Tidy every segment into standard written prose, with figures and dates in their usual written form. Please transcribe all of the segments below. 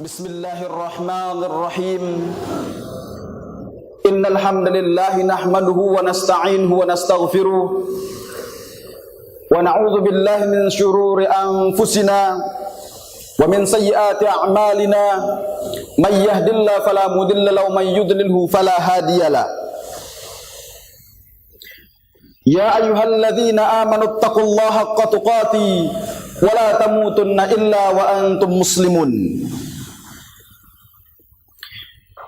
Bismillahirrahmanirrahim. Innal hamdalillah nahmaduhu wa nasta'inuhu wa nastaghfiruh wa na'udzu billahi min shururi anfusina wa min sayyiati a'malina. May yahdihillahu fala mudilla lahu wa may yudlilhu fala hadiyalah. Ya ayyuhalladzina amanu taqullaha haqqa tuqatih wa la tamutunna illa wa antum muslimun.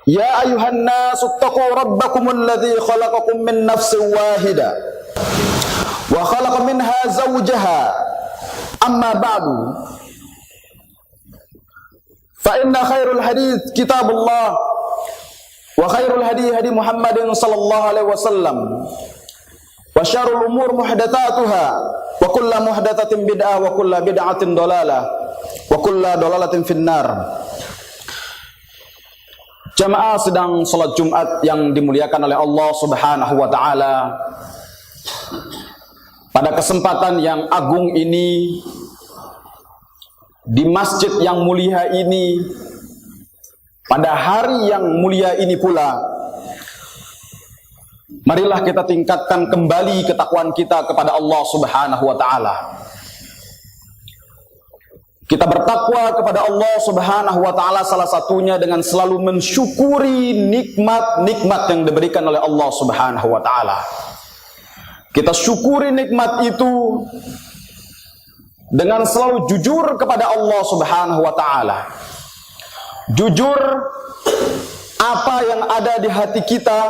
Ya ayuhan nasu taqu rabbakumul ladzi khalaqakum min nafsin wahidah wa khalaqa minha zawjaha, amma ba'du, fa inna khairul hadits kitabullah wa khairul hadi hadi Muhammadin sallallahu alaihi wasallam wa syarrul umur muhdatsatuha wa kullu muhdatsatin bid'ah wa kullu bid'atin dhalalah wa kullu dhalalatin finnar. Jamaah sedang salat Jumat yang dimuliakan oleh Allah Subhanahu wa taala. Pada kesempatan yang agung ini, di masjid yang mulia ini, pada hari yang mulia ini pula, marilah kita tingkatkan kembali ketakwaan kita kepada Allah Subhanahu wa taala. Kita bertakwa kepada Allah Subhanahu wa taala salah satunya dengan selalu mensyukuri nikmat-nikmat yang diberikan oleh Allah Subhanahu wa taala. Kita syukuri nikmat itu dengan selalu jujur kepada Allah Subhanahu wa taala. Jujur, apa yang ada di hati kita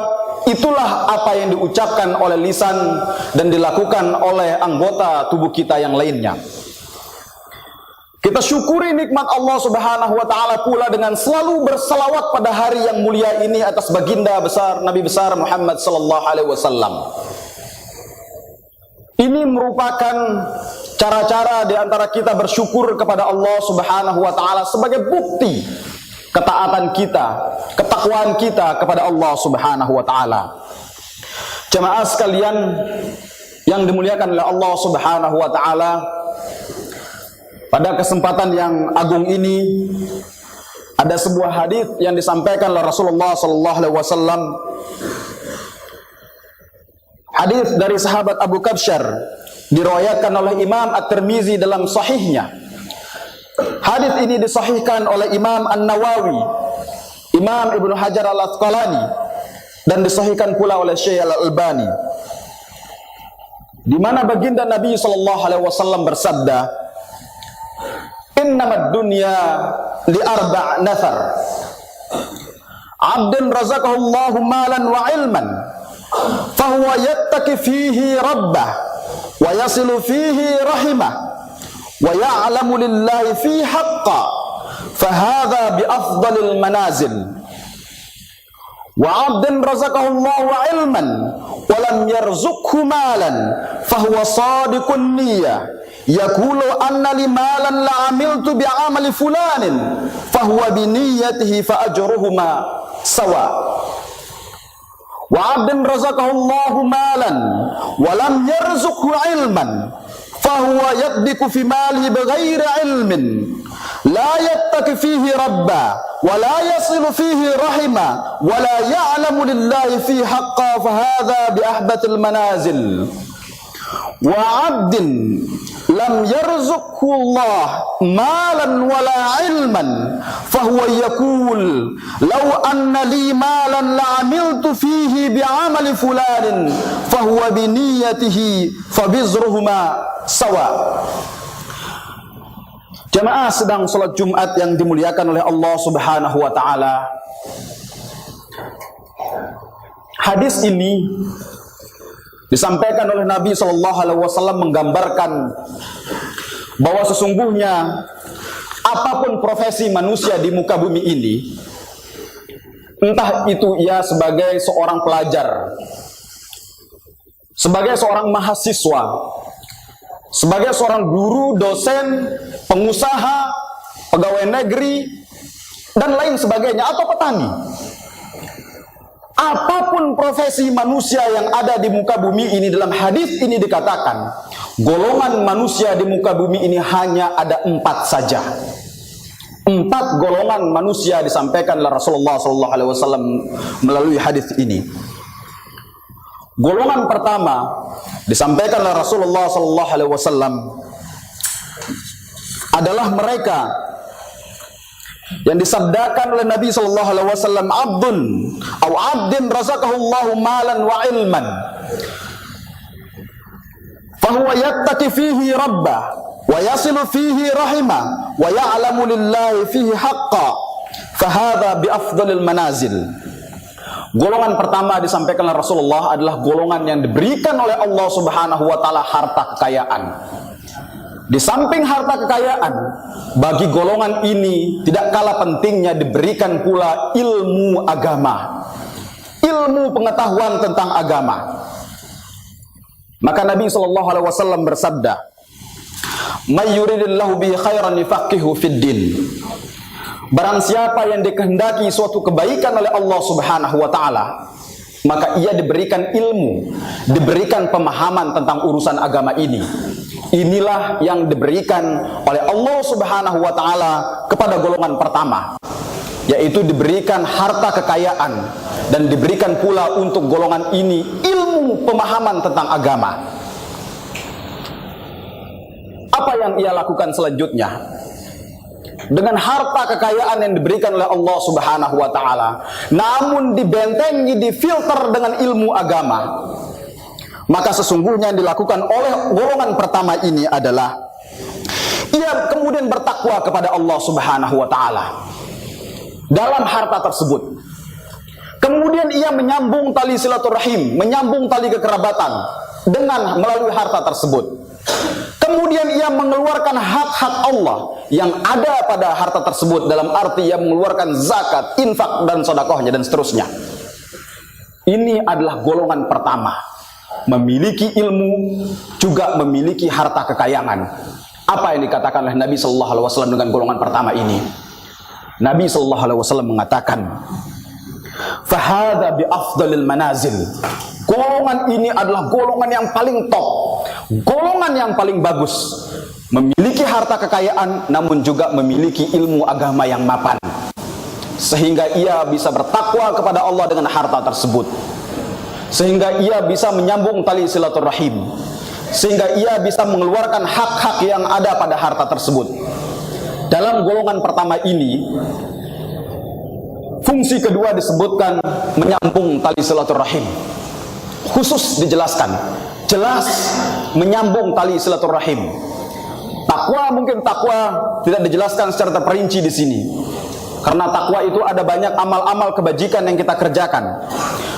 itulah apa yang diucapkan oleh lisan dan dilakukan oleh anggota tubuh kita yang lainnya. Kita syukuri nikmat Allah Subhanahu wa taala pula dengan selalu berselawat pada hari yang mulia ini atas baginda besar Nabi besar Muhammad sallallahu alaihi wasallam. Ini merupakan cara-cara di antara kita bersyukur kepada Allah Subhanahu wa taala sebagai bukti ketaatan kita, ketakwaan kita kepada Allah Subhanahu wa taala. Jemaah sekalian yang dimuliakan oleh Allah Subhanahu wa taala, pada kesempatan yang agung ini ada sebuah hadis yang disampaikan oleh Rasulullah sallallahu alaihi wasallam. Hadis dari sahabat Abu Kabsyar diriwayatkan oleh Imam At-Tirmizi dalam sahihnya. Hadis ini disahihkan oleh Imam An-Nawawi, Imam Ibnu Hajar Al-Asqalani, dan disahihkan pula oleh Syekh Al-Albani, di mana baginda Nabi sallallahu alaihi wasallam bersabda, innamad dunya li arba' nafar abdin razaqahullahu malan wa ilman fahuwa yattaki fihi rabbah wa yasilu fihi rahimah wa ya'lamu lillahi fi haqqa fahadha bi afdalil manazil wa abdin razaqahullahu ilman wa lam yarzuqhu malan fahuwa sadiqun niyyah yaqulu anna li malan la amiltu bi amali fulanin fahuwa bi niyyatihi fa ajruhuma sawa wa 'abdin razaqahu Allahu malan wa lam yarzuqhu ilman fahuwa yaddiku fi malihi bighairi ilmin la yattaki fihi rabba wa la yasilu fihi rahima wa la ya'lamu lillahi fi haqqa fa hadha bi ahbatil manazil wa 'abdin lam yarzuqhu Allah malan wala ilman fahuwa yaqul law anna li malan la amiltu fihi bi amali fulanin fahuwa bi niyyatihi fabizruhuma sawa. Jamaah sedang salat Jumat yang dimuliakan oleh Allah Subhanahu wa taala. Hadis ini disampaikan oleh Nabi sallallahu alaihi wasallam menggambarkan bahwa sesungguhnya apapun profesi manusia di muka bumi ini, entah itu ia sebagai seorang pelajar, sebagai seorang mahasiswa, sebagai seorang guru, dosen, pengusaha, pegawai negeri, dan lain sebagainya, atau petani. Apapun profesi manusia yang ada di muka bumi ini, dalam hadis ini dikatakan golongan manusia di muka bumi ini hanya ada 4 saja. Empat golongan manusia disampaikan oleh Rasulullah SAW melalui hadis ini. Golongan pertama disampaikan oleh Rasulullah SAW adalah mereka yang disabdakan oleh Nabi SAW, abdun atau abdin razaqahullahu malan wa ilman fahuwa yattaqi fihi rabbah wa yasilu fihi rahimah wa ya'lamu lillahi fihi haqqa fahadha bi afdalil manazil. Golongan pertama disampaikan oleh Rasulullah adalah golongan yang diberikan oleh Allah Subhanahu wa taala harta kekayaan. Di samping harta kekayaan, bagi golongan ini tidak kalah pentingnya diberikan pula ilmu agama, ilmu pengetahuan tentang agama. Maka Nabi SAW bersabda, "May yuridillahu bihi khairan yufaqihu fid din." Barang siapa yang dikehendaki suatu kebaikan oleh Allah Subhanahu wa taala, maka ia diberikan ilmu, diberikan pemahaman tentang urusan agama ini. Inilah yang diberikan oleh Allah Subhanahu wa taala kepada golongan pertama, yaitu diberikan harta kekayaan, dan diberikan pula untuk golongan ini ilmu pemahaman tentang agama. Apa yang ia lakukan selanjutnya? Dengan harta kekayaan yang diberikan oleh Allah Subhanahu wa taala, namun dibentengi, difilter dengan ilmu agama, maka sesungguhnya yang dilakukan oleh golongan pertama ini adalah ia kemudian bertakwa kepada Allah Subhanahu wa taala dalam harta tersebut. Kemudian ia menyambung tali silaturahim, menyambung tali kekerabatan dengan melalui harta tersebut. Kemudian ia mengeluarkan hak-hak Allah yang ada pada harta tersebut, dalam arti ia mengeluarkan zakat, infak, dan sedekahnya dan seterusnya. Ini adalah golongan pertama, memiliki ilmu, juga memiliki harta kekayaan. Apa yang dikatakan oleh Nabi SAW dengan golongan pertama ini? Nabi SAW mengatakan, "Fahadha bi afdalil manazil." Golongan ini adalah golongan yang paling top, golongan yang paling bagus, memiliki harta kekayaan namun juga memiliki ilmu agama yang mapan, sehingga ia bisa bertakwa kepada Allah dengan harta tersebut, sehingga ia bisa menyambung tali silaturahim, sehingga ia bisa mengeluarkan hak-hak yang ada pada harta tersebut. Dalam golongan pertama ini, fungsi kedua disebutkan menyambung tali silaturahim. Khusus dijelaskan, jelas menyambung tali silaturahim. Takwa, mungkin takwa tidak dijelaskan secara terperinci di sini, karena takwa itu ada banyak amal-amal kebajikan yang kita kerjakan.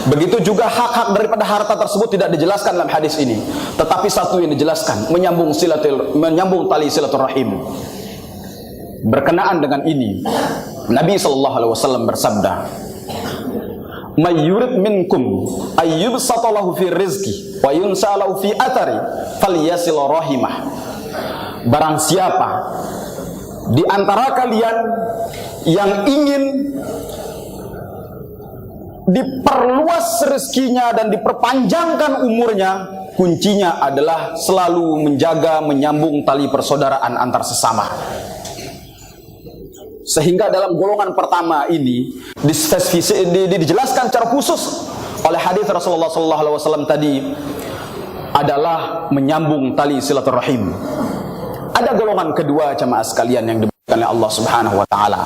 Begitu juga hak-hak daripada harta tersebut tidak dijelaskan dalam hadis ini, tetapi satu yang dijelaskan, menyambung tali silaturahim. Berkenaan dengan ini, Nabi SAW bersabda, "May yurid minkum ayyubsatalahu fi rizqi wa yunsalahu fi athari falyasil rahimah." Barang siapa di antara kalian yang ingin diperluas rezekinya dan diperpanjangkan umurnya, kuncinya adalah selalu menjaga, menyambung tali persaudaraan antar sesama. Sehingga dalam golongan pertama ini dijelaskan secara khusus oleh hadis Rasulullah SAW tadi adalah menyambung tali silaturahim. Ada golongan kedua, jemaah sekalian, yang diberikan oleh Allah Subhanahu wa taala.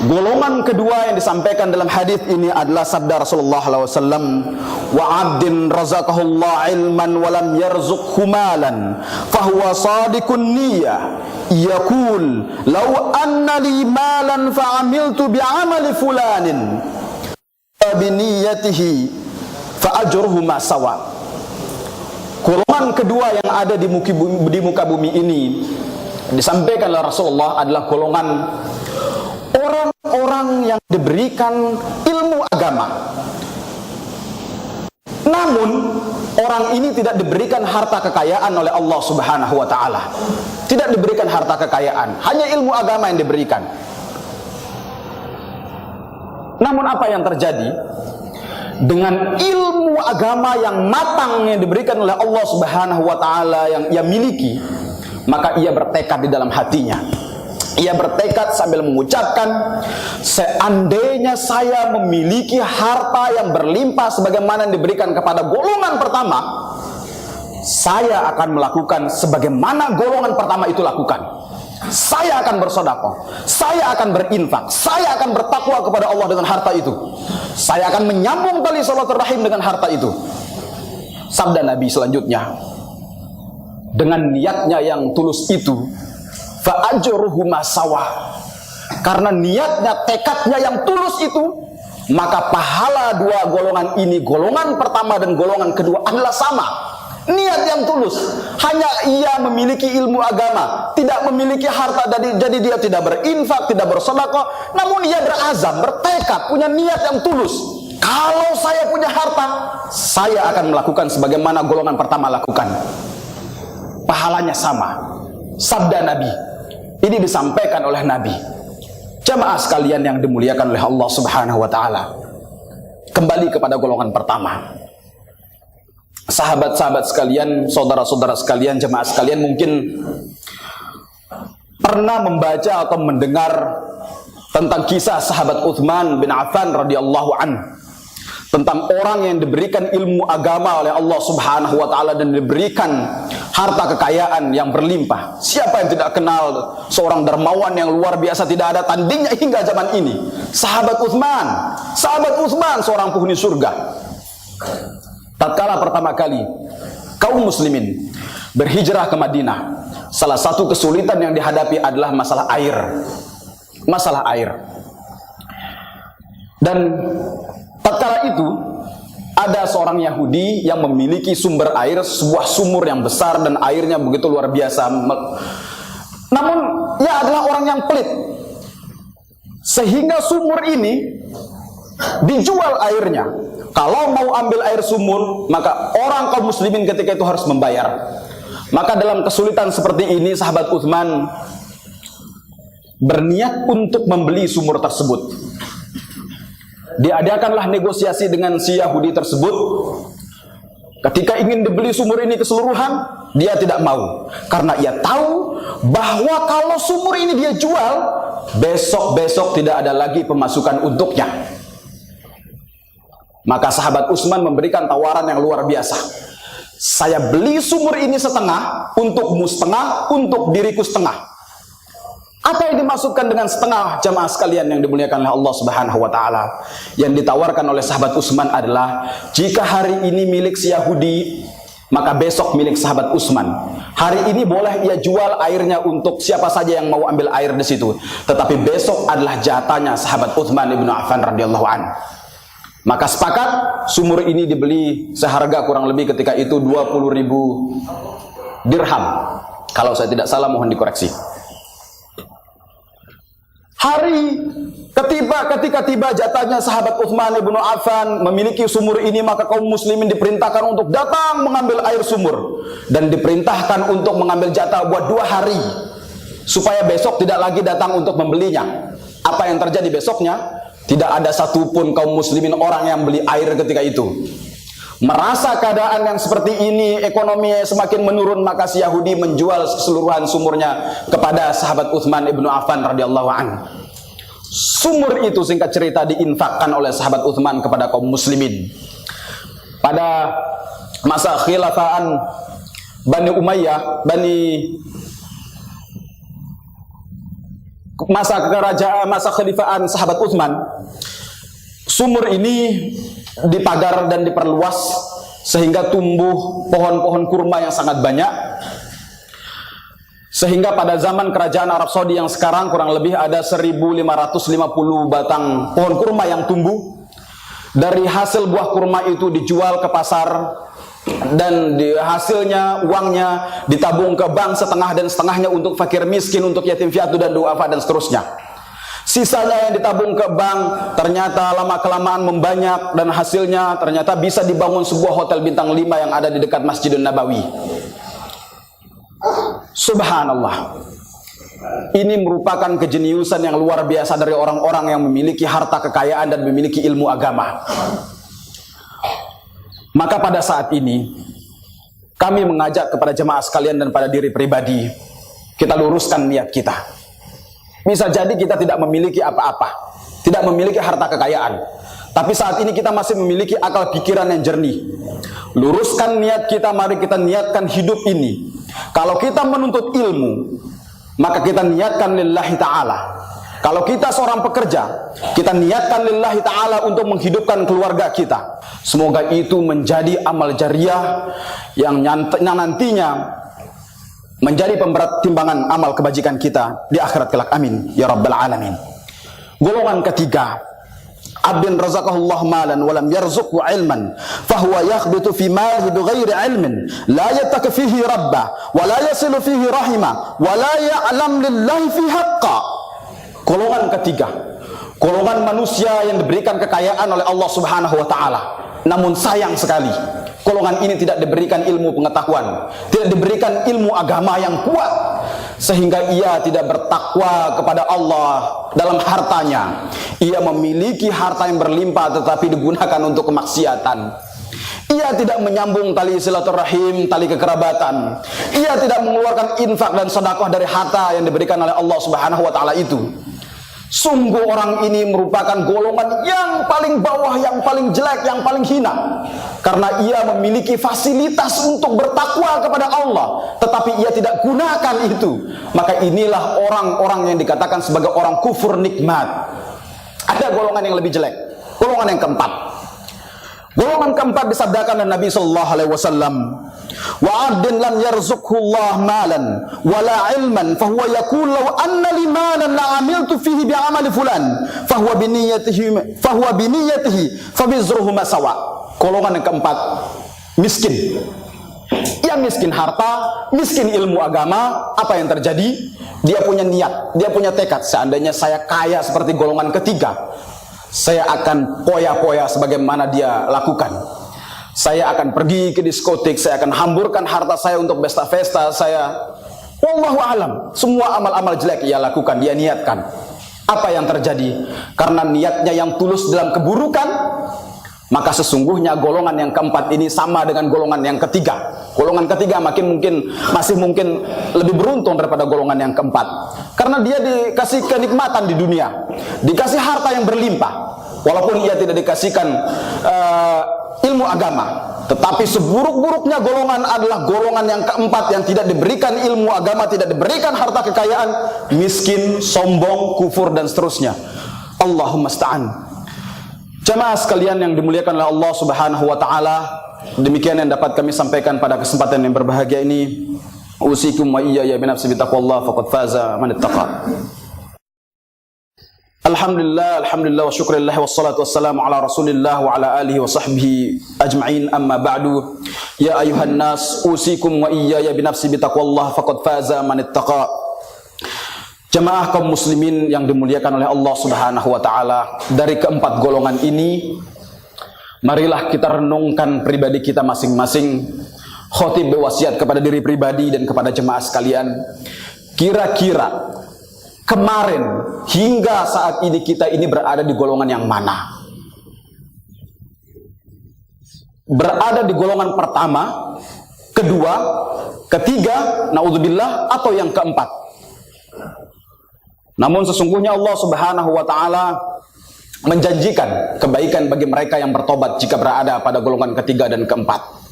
Golongan kedua yang disampaikan dalam hadis ini adalah sabda Rasulullah SAW, "Wa 'abdin razaqahullah ilman wa lam yarzuqhu malan, fahuwa sadiqun niyyah, yaqul law anna li malan fa'amiltu bi'amali fulanin bi niyyatihi fa ajruhuma sawa." Golongan kedua yang ada di muka bumi ini disampaikan oleh Rasulullah adalah golongan orang-orang yang diberikan ilmu agama, namun orang ini tidak diberikan harta kekayaan oleh Allah Subhanahu wa taala. Tidak diberikan harta kekayaan, hanya ilmu agama yang diberikan. Namun apa yang terjadi? Dengan ilmu agama yang matang yang diberikan oleh Allah Subhanahu wa taala yang ia miliki, maka ia bertekad di dalam hatinya, Ia bertekad sambil mengucapkan, seandainya saya memiliki harta yang berlimpah sebagaimana yang diberikan kepada golongan pertama, saya akan melakukan sebagaimana golongan pertama itu lakukan. Saya akan bersedekah, saya akan berinfak, saya akan bertakwa kepada Allah dengan harta itu. Saya akan menyambung tali silaturahim dengan harta itu. Sabda Nabi selanjutnya, dengan niatnya yang tulus itu, fa ajruhuma sawa. Karena niatnya, tekadnya yang tulus itu, maka pahala dua golongan ini, golongan pertama dan golongan kedua adalah sama. Niat yang tulus. Hanya ia memiliki ilmu agama, tidak memiliki harta, jadi dia tidak berinfak, tidak bersedekah, namun ia berazam, bertekad, punya niat yang tulus. Kalau saya punya harta, saya akan melakukan sebagaimana golongan pertama lakukan. Pahalanya sama. Sabda Nabi ini disampaikan oleh Nabi. Jamaah sekalian yang dimuliakan oleh Allah Subhanahu wa taala. Kembali kepada golongan pertama. Sahabat-sahabat sekalian, saudara-saudara sekalian, jemaah sekalian, mungkin pernah membaca atau mendengar tentang kisah sahabat Utsman bin Affan radhiyallahu an, tentang orang yang diberikan ilmu agama oleh Allah Subhanahu wa taala dan diberikan harta kekayaan yang berlimpah. Siapa yang tidak kenal seorang dermawan yang luar biasa, tidak ada tandingnya hingga zaman ini? Sahabat Utsman, seorang penghuni surga. Tatkala pertama kali kaum muslimin berhijrah ke Madinah, salah satu kesulitan yang dihadapi adalah masalah air. Dan tatkala itu ada seorang Yahudi yang memiliki sumber air, sebuah sumur yang besar dan airnya begitu luar biasa. Namun ia adalah orang yang pelit, sehingga sumur ini dijual airnya. Kalau mau ambil air sumur, maka orang kaum muslimin ketika itu harus membayar. Maka dalam kesulitan seperti ini, sahabat Utsman berniat untuk membeli sumur tersebut. Diadakanlah negosiasi dengan si Yahudi tersebut. Ketika ingin dibeli sumur ini keseluruhan, dia tidak mau. Karena ia tahu bahwa kalau sumur ini dia jual, besok-besok tidak ada lagi pemasukan untuknya. Maka sahabat Utsman memberikan tawaran yang luar biasa. Saya beli sumur ini setengah, untukmu setengah, untuk diriku setengah. Apa yang dimaksudkan dengan setengah, jamaah sekalian yang dimuliakan oleh Allah Subhanahu wa taala? Yang ditawarkan oleh sahabat Utsman adalah, jika hari ini milik si Yahudi, maka besok milik sahabat Utsman. Hari ini boleh ia jual airnya untuk siapa saja yang mau ambil air di situ, tetapi besok adalah jatahnya sahabat Utsman ibnu Affan radhiyallahu anhu. Maka sepakat, sumur ini dibeli seharga kurang lebih ketika itu 20.000 dirham. Kalau saya tidak salah, mohon dikoreksi. Ketika tiba jatahnya sahabat Utsman ibnu Affan memiliki sumur ini, maka kaum muslimin diperintahkan untuk datang mengambil air sumur. Dan diperintahkan untuk mengambil jatah buat 2 hari. Supaya besok tidak lagi datang untuk membelinya. Apa yang terjadi besoknya? Tidak ada satupun kaum muslimin orang yang beli air ketika itu. Merasa keadaan yang seperti ini, ekonomi semakin menurun, maka si Yahudi menjual keseluruhan sumurnya kepada sahabat Utsman ibnu Affan radhiyallahu anhu. Sumur itu singkat cerita diinfakkan oleh sahabat Utsman kepada kaum muslimin. Pada masa khilafaan Bani Umayyah, masa khalifaan sahabat Utsman, sumur ini dipagar dan diperluas sehingga tumbuh pohon-pohon kurma yang sangat banyak, sehingga pada zaman kerajaan Arab Saudi yang sekarang kurang lebih ada 1550 batang pohon kurma yang tumbuh. Dari hasil buah kurma itu dijual ke pasar, dan hasilnya, uangnya ditabung ke bank setengah, dan setengahnya untuk fakir miskin, untuk yatim piatu dan duafa dan seterusnya. Sisanya yang ditabung ke bank ternyata lama-kelamaan membanyak, dan hasilnya ternyata bisa dibangun sebuah hotel bintang 5 yang ada di dekat Masjidun Nabawi. Subhanallah. Ini merupakan kejeniusan yang luar biasa dari orang-orang yang memiliki harta kekayaan dan memiliki ilmu agama. Maka pada saat ini kami mengajak kepada jemaah sekalian dan pada diri pribadi, kita luruskan niat kita. Bisa jadi kita tidak memiliki apa-apa, tidak memiliki harta kekayaan, tapi saat ini kita masih memiliki akal pikiran yang jernih. Luruskan niat kita, mari kita niatkan hidup ini. Kalau kita menuntut ilmu, maka kita niatkan lillahi ta'ala. Kalau kita seorang pekerja, kita niatkan lillahi ta'ala untuk menghidupkan keluarga kita. Semoga itu menjadi amal jariah yang nantinya menjadi pemberat timbangan amal kebajikan kita di akhirat kelak. Amin ya rabbal alamin. Golongan ketiga, abdin razaqahullah malan walam yarzuqhu ilman fahuwa yakhbitu fi malihi bighairi ilmin la yattaqi fihi rabbah wa la yasilu fihi rahimah wa la ya'lam lillahi fi haqqa. Golongan ketiga, golongan manusia yang diberikan kekayaan oleh Allah Subhanahu wa taala, namun sayang sekali golongan ini tidak diberikan ilmu pengetahuan, tidak diberikan ilmu agama yang kuat, sehingga ia tidak bertakwa kepada Allah dalam hartanya. Ia memiliki harta yang berlimpah tetapi digunakan untuk kemaksiatan. Ia tidak menyambung tali silaturahim, tali kekerabatan. Ia tidak mengeluarkan infak dan sedekah dari harta yang diberikan oleh Allah Subhanahu wa taala itu. Sungguh orang ini merupakan golongan yang paling bawah, yang paling jelek, yang paling hina. Karena ia memiliki fasilitas untuk bertakwa kepada Allah, tetapi ia tidak gunakan itu. Maka inilah orang-orang yang dikatakan sebagai orang kufur nikmat. Ada golongan yang lebih jelek, golongan yang keempat. Golongan keempat disabdakan oleh Nabi sallallahu alaihi wasallam, wa 'abdin lam yarzuqhu Allah malan wala ilman fahuwa yaqul law anna li malan la 'amiltu fihi bi 'amali fulan fahuwa bi niyyatihi fa bizruhuma sawa. Golongan yang keempat, miskin. Ia miskin harta, miskin ilmu agama. Apa yang terjadi? Dia punya niat, dia punya tekad, seandainya saya kaya seperti golongan ketiga, saya akan poya-poya sebagaimana dia lakukan. Saya akan pergi ke diskotik, saya akan hamburkan harta saya untuk pesta-pesta saya. Wallahu alam. Semua amal-amal jelek ia lakukan, dia niatkan. Apa yang terjadi? Karena niatnya yang tulus dalam keburukan, maka sesungguhnya golongan yang keempat ini sama dengan golongan yang ketiga. Golongan ketiga masih mungkin lebih beruntung daripada golongan yang keempat. Karena dia dikasih kenikmatan di dunia, dikasih harta yang berlimpah, walaupun ia tidak dikasihkan ilmu agama. Tetapi seburuk-buruknya golongan adalah golongan yang keempat, yang tidak diberikan ilmu agama, tidak diberikan harta kekayaan, miskin, sombong, kufur, dan seterusnya. Allahumma sta'an. Jamaah sekalian yang dimuliakan oleh Allah Subhanahu wa taala, demikian yang dapat kami sampaikan pada kesempatan yang berbahagia ini. Usikum wa iyaya binafsi bitaqwallah faqad faza man ittaqa. Alhamdulillah wa syukurillah wassalatu wassalamu ala Rasulillah wa ala alihi wa sahbihi ajma'in, amma ba'du. Ya ayuhan nas, usikum wa iyaya binafsi bitaqwallah faqad faza man ittaqa. Jemaah kaum muslimin yang dimuliakan oleh Allah Subhanahu wa taala, dari keempat golongan ini marilah kita renungkan pribadi kita masing-masing. Khotib berwasiat kepada diri pribadi dan kepada jemaah sekalian, kira-kira kemarin hingga saat ini kita ini berada di golongan yang mana? Berada di golongan pertama, kedua, ketiga, naudzubillah, atau yang keempat? Namun sesungguhnya Allah Subhanahu wa taala menjanjikan kebaikan bagi mereka yang bertobat jika berada pada golongan ketiga dan keempat.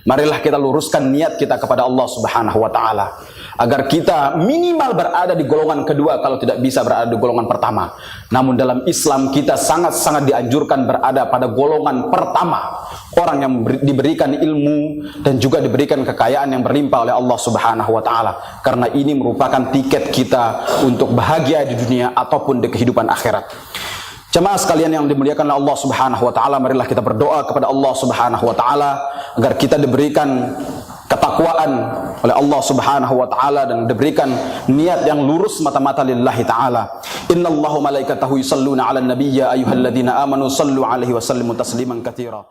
Marilah kita luruskan niat kita kepada Allah Subhanahu wa taala agar kita minimal berada di golongan kedua, kalau tidak bisa berada di golongan pertama. Namun dalam Islam kita sangat-sangat dianjurkan berada pada golongan pertama, orang yang diberikan ilmu dan juga diberikan kekayaan yang berlimpah oleh Allah Subhanahu wa taala, karena ini merupakan tiket kita untuk bahagia di dunia ataupun di kehidupan akhirat. Jemaah sekalian yang dimuliakan oleh Allah Subhanahu wa taala, marilah kita berdoa kepada Allah Subhanahu wa taala agar kita diberikan ketakwaan oleh Allah Subhanahu wa taala dan diberikan niat yang lurus mata-mata lillahi taala. Innallaha malaikatahu yusalluna 'alan nabiyyi ya ayyuhalladzina amanu sallu 'alaihi wa sallimu tasliman katsira.